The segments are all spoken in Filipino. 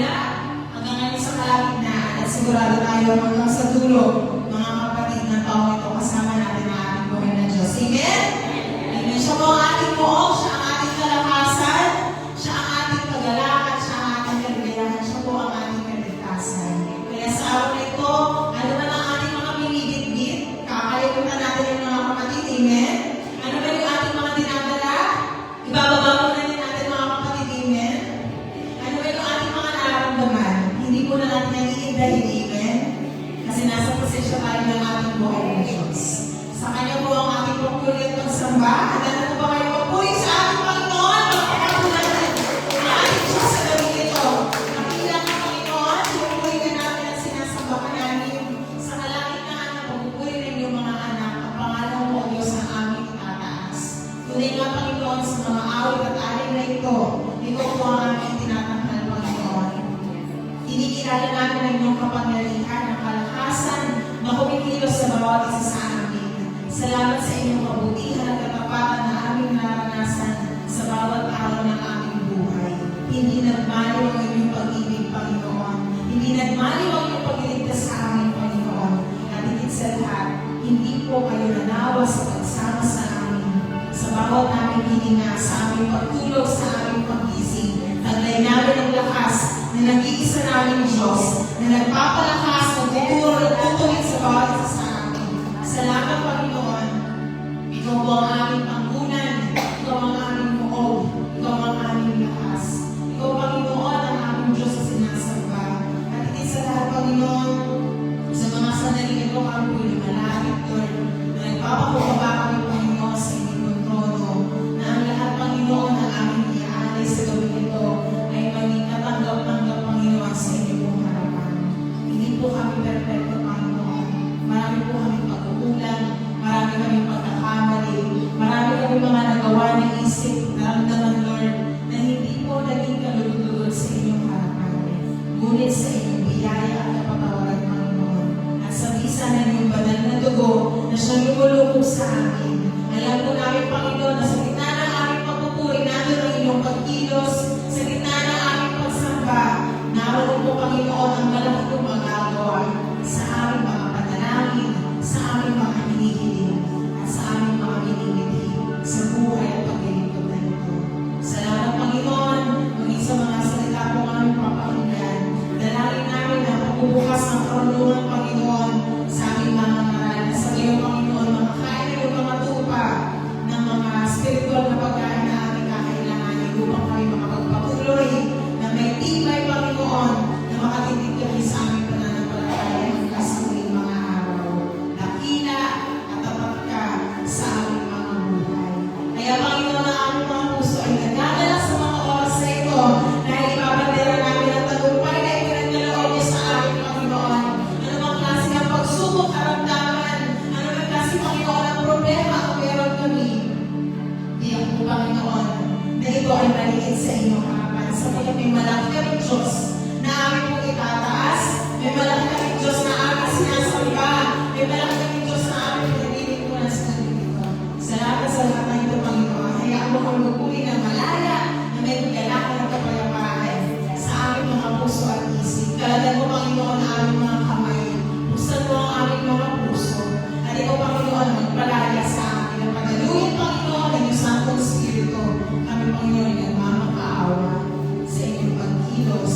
simula hanggang ngayon sa kalagitnaan at sigurado tayo hanggang sa dulo, mga kapatid na taong ito kasama natin ang ating buhay na Diyos. Amen? Amen. Siya po ang ating buong, siya ang ating kalakasan, siya ang ating paglalakad, siya ang ating kaligayahan, siya po ang ating kaligtasan. Kaya sa araw na ito, ano man ang ating mga binibitbit, kakalimutan natin yung mga kapatid. Amen? Ano ba yung ating mga dinadala? Ibababa mo na din natin mga kapatid. Amen? Ano ba yung ating mga nararamdaman? Hindi po na natin nag-iindahin. Amen? Kasi nasa posisyon tayo ng ating buhay ng Diyos. Sa Kanya po ang ating pagpuli at pagsamba. Handa po ba kayo magpuli sa ating Panginoon? Magpapatulan natin ang ating Diyos sa gawin ito. Nakilang ang Panginoon, pupuli ka namin at sinasamba ka namin sa kalagitnaan na pagpupuli ng iyong mga anak. Ang pangalan mo, Diyos, ang aming itataas. Tunay nga, Panginoon, sa mga awit at alin na ito, ikaw po ang aming tinatanghal, Panginoon. Kinikilala namin ang iyong kapangyarihan, ang kalakasan na kumikilos sa bawat isa sa amin. Salamat sa inyong kabutihan at katapatan na aming naranasan sa bawat araw ng aming buhay. Hindi nagmaliw ang inyong pag-ibig, Panginoon. Hindi nagmaliw ang inyong pagliligtas sa amin, Panginoon. At higit sa lahat, hindi po kayo nanawa sa pagsama sa amin. Sa bawat aming hininga, sa aming pagtulog, sa aming pag-ising. Taglay namin ang lakas na nag-iisa namin Diyos, na nagpapalakas, nagtuturo, nagtutulit sa bawat isa sa amin. Salamat, Panginoon. Ikaw po ang aming panggunan. Ikaw ang aming muog. Ikaw ang aming lakas. Ikaw, Panginoon, ang aming Diyos na sinasamba. At higit sa lahat, Panginoon, sa mga sandali ito kami po lumalapit, Lord, na nagpapakubaba kami, Panginoon, sa inyong trono, na ang lahat, Panginoon, na aming iaalay sa gawin ito ay maging katanggap-tanggap, Panginoon, sa inyong harapan. Hindi po kami perfecto, Panginoon. Marami po kami pag-uulang, marami kami pagkakamali, marami kami mga nagawa na isip, naramdaman, Lord, na hindi po naging kalulugod sa inyong harapan. Ngunit sa inyong biyaya at kapatawaran, Panginoon, at sa bisa ng inyong banal na dugo na siyang lumulubog sa amin. Alam po namin, Panginoon, na sa gitna ng aming pagpupuri, nandun ang inyong pagkilos, sa gitna ng aming pagsamba, naroon po, Panginoon, ang malaking magagawa sa aming mga panalangin, sa aming mga hinihiling, at sa aming mga minimiti, sa buhay at paglilingkod na ito. Salamat, Panginoon, maging sa mga salita po aming papakinggan. Dalangin namin na pagbubukas ng karunungan, Panginoon, sa aming mga ngaral. Sa iyo, Panginoon, makakain na yung mga tupa ng mga spiritual na pagkain na aming kakailanganin upang kami makapagpatuloy na may tibay, Panginoon, na makatindig kami sa aming pananampalataya hanggang sa muling mga araw. Dakila at tapat ka sa aming mga buhay. Kaya, Panginoon, ang aming mga puso ay nagdadala sa mga oras na ito dahil ibabandera namin ang tagumpay na ipinagkaloob niyo sa aming Panginoon. Ano bang klase ng pagsubok, karamdaman? Ano bang klase, Panginoon, ang problema kung meron kami? Diyan po, Panginoon, na ito ay maliit sa inyong harapan. Sabihin, may malaki kami Diyos na aming pong itataas. May malaki kami Diyos na aming sinasamba. May malaki kami Diyos na aming pinagdilingkuran sa kanilito. Salamat sa lahat ng ito, Panginoon. Hayaan mo kami magpuli ng malaya na may kagalakan at kapayapaan sa aming mga puso at isip. Kaladan mo, Panginoon, ang aming mga kamay. Buksan mo ang aming mga puso. At ikaw, Panginoon, magpalaya sa amin. Ang pagaluhin, Panginoon, ng iyong Santong Espiritu. Kami, Panginoon, ay nagmamakaawa sa inyong pagkilos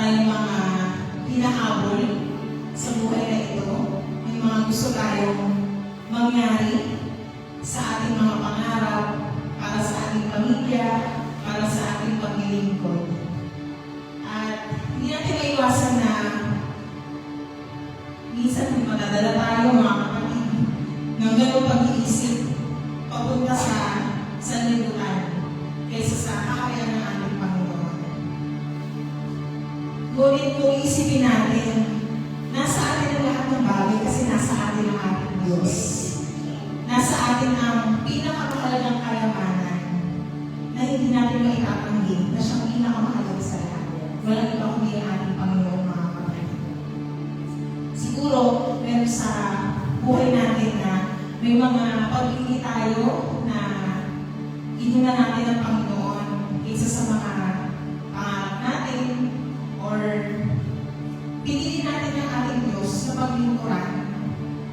tayong mga hinahabol sa buhay na ito. May mga gusto tayong mangyari sa ating mga pangarap, para sa ating pamilya, para sa ating paglilingkod. At hindi natin maiwasan na minsan madadala tayo mga kapatid ng ganong pag-iisip papunta sa sanlibutan kaysa sa kakayahan ng ating Panginoon. Ngunit kung isipin natin, nasa atin ang lahat ng bagay kasi nasa atin ang ating Diyos. Nasa atin ang pinakamahalagang kayamanan na hindi natin maitatanggi na siyang pinakamahalaga sa lahat. Walang iba kundi ang ating Panginoon, mga kapatid. Siguro, meron sa buhay natin na may mga pag-ibig tayo na inuna natin ang Panginoon isa sa mga pangarap natin or pinili natin ang ating Diyos sa paglingkuran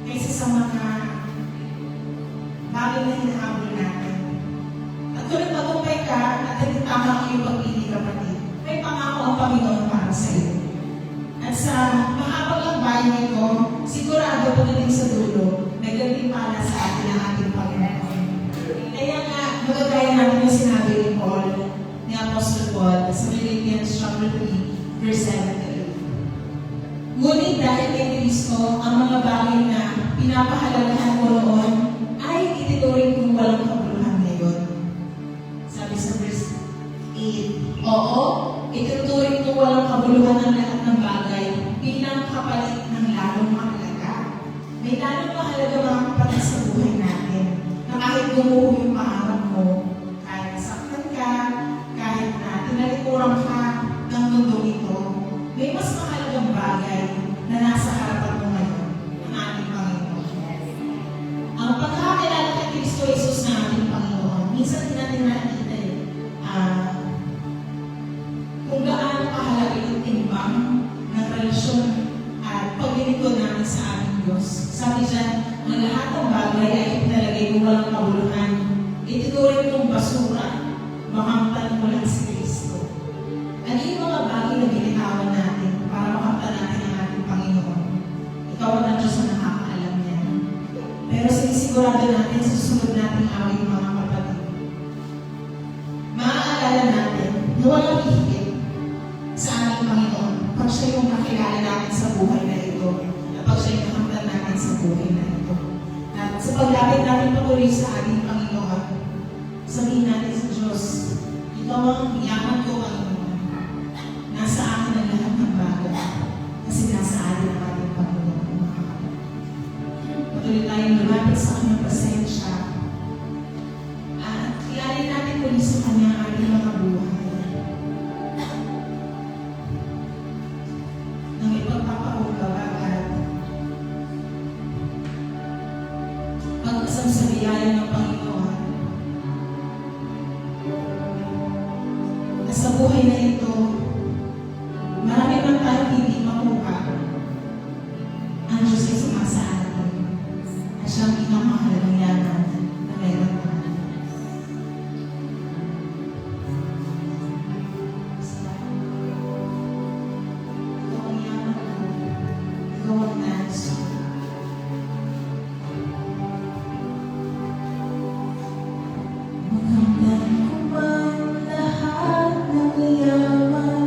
kaysa sa mga bagay na hinahabol natin. At kung nagtagumpay ka at nagtama ang iyong pagpili, kapatid, may pangako ang Panginoon para sa iyo. At sa mahabang lakbayan nito, sigurado pagdating sa dulo, naggantimpala sa atin ang ating Panginoon. Kaya nga, magagaya natin yung sinabi ni Paul, ni Apostle Paul, sa Philippians chapter 3, verse 7-8. Ngunit dahil kay Kristo, ang mga bagay na pinapahalagahan mo noon ay itinuring kong walang kabuluhan ngayon. Sabi sa verse 8, oo, itinuring kong walang kabuluhan ang lahat ng bagay bilang kapalit ng lalong mahalaga. May lalong mahalaga mga kapatid sa buhay natin na kahit gumuho yung pangarap mo, kahit nasaktan ka, kahit na tinalikuran ka ng mundo ito, may mas mahalagang bagay na nasa harapan mo ngayon, ang ating Panginoon. Ang pagkakilala kay Kristo Jesus na ating Panginoon, minsan din natin nakikita kung gaano kahalaga yung timbang ng relasyon at paglilingkod natin sa ating Diyos. Sabi dyan, ang lahat ng bagay ay ipinalagay kung walang kabuluhan. Itinuring kong basura, makamtan mo lang si Kristo. Ano yung mga bagay na binitawan natin para makamtan natin ang ating Panginoon? Ikaw ang Diyos na nakakaalam yan. Pero sinisigurado natin sa susunod nating awit, mga kapatid. Maaalala natin na walang hihigit sa ating Panginoon pag siya yung nakilala natin sa buhay na ito, at pag siya yung nakamtan natin sa buhay na ito. At sa paglapit natin patuloy sa ating Panginoon, sabihin natin sa Diyos, ikaw ang yaman ko, Panginoon. Nasa akin ang lahat ng bagay kasi nasa atin ang ating Panginoon. Patuloy tayong lumapit sa kanyang presensya at kilalin natin muli sa kanya ang ating mga buhay. Nang ipagpapakumbaba at pag-asam sa biyaya ng Panginoon na sa buhay na ito, marami man tayong hindi makuha. Ang Diyos ay sumasa atin at siyang pinakamahalagang yaman na meron tayo. Ikaw ang yaman ko. Ikaw ang nais ko. Makamtan ko man lahat ng yaman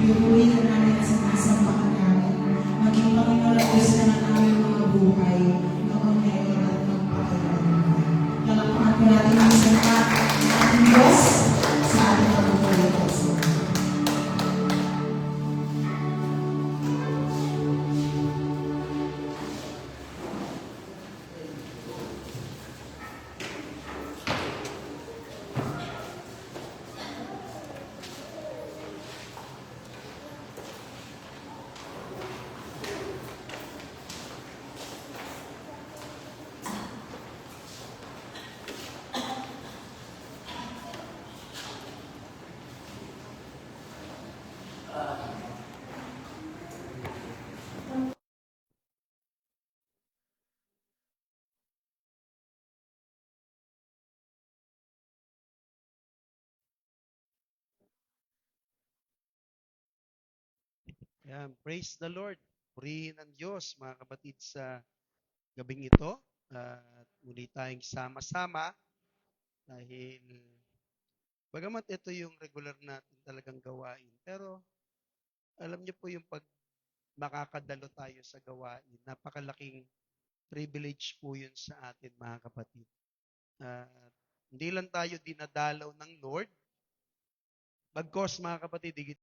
pinupuri ka namin at sinasamba ka namin. Maging Panginoon at Diyos ka ng aming mga buhay, noon ngayon at magpakailanman. Lalakpakan po natin ang salita ng ating Diyos sa ating pagpupuri. Yan, praise the Lord. Purihin ang Diyos, mga kapatid, sa gabing ito. At muli tayong sama-sama dahil bagamat ito yung regular natin talagang gawain. Pero alam niyo po yung pag makakadalo tayo sa gawain, napakalaking privilege po yun sa atin, mga kapatid. At hindi lang tayo dinadalaw ng Lord, bagkos mga kapatid, higit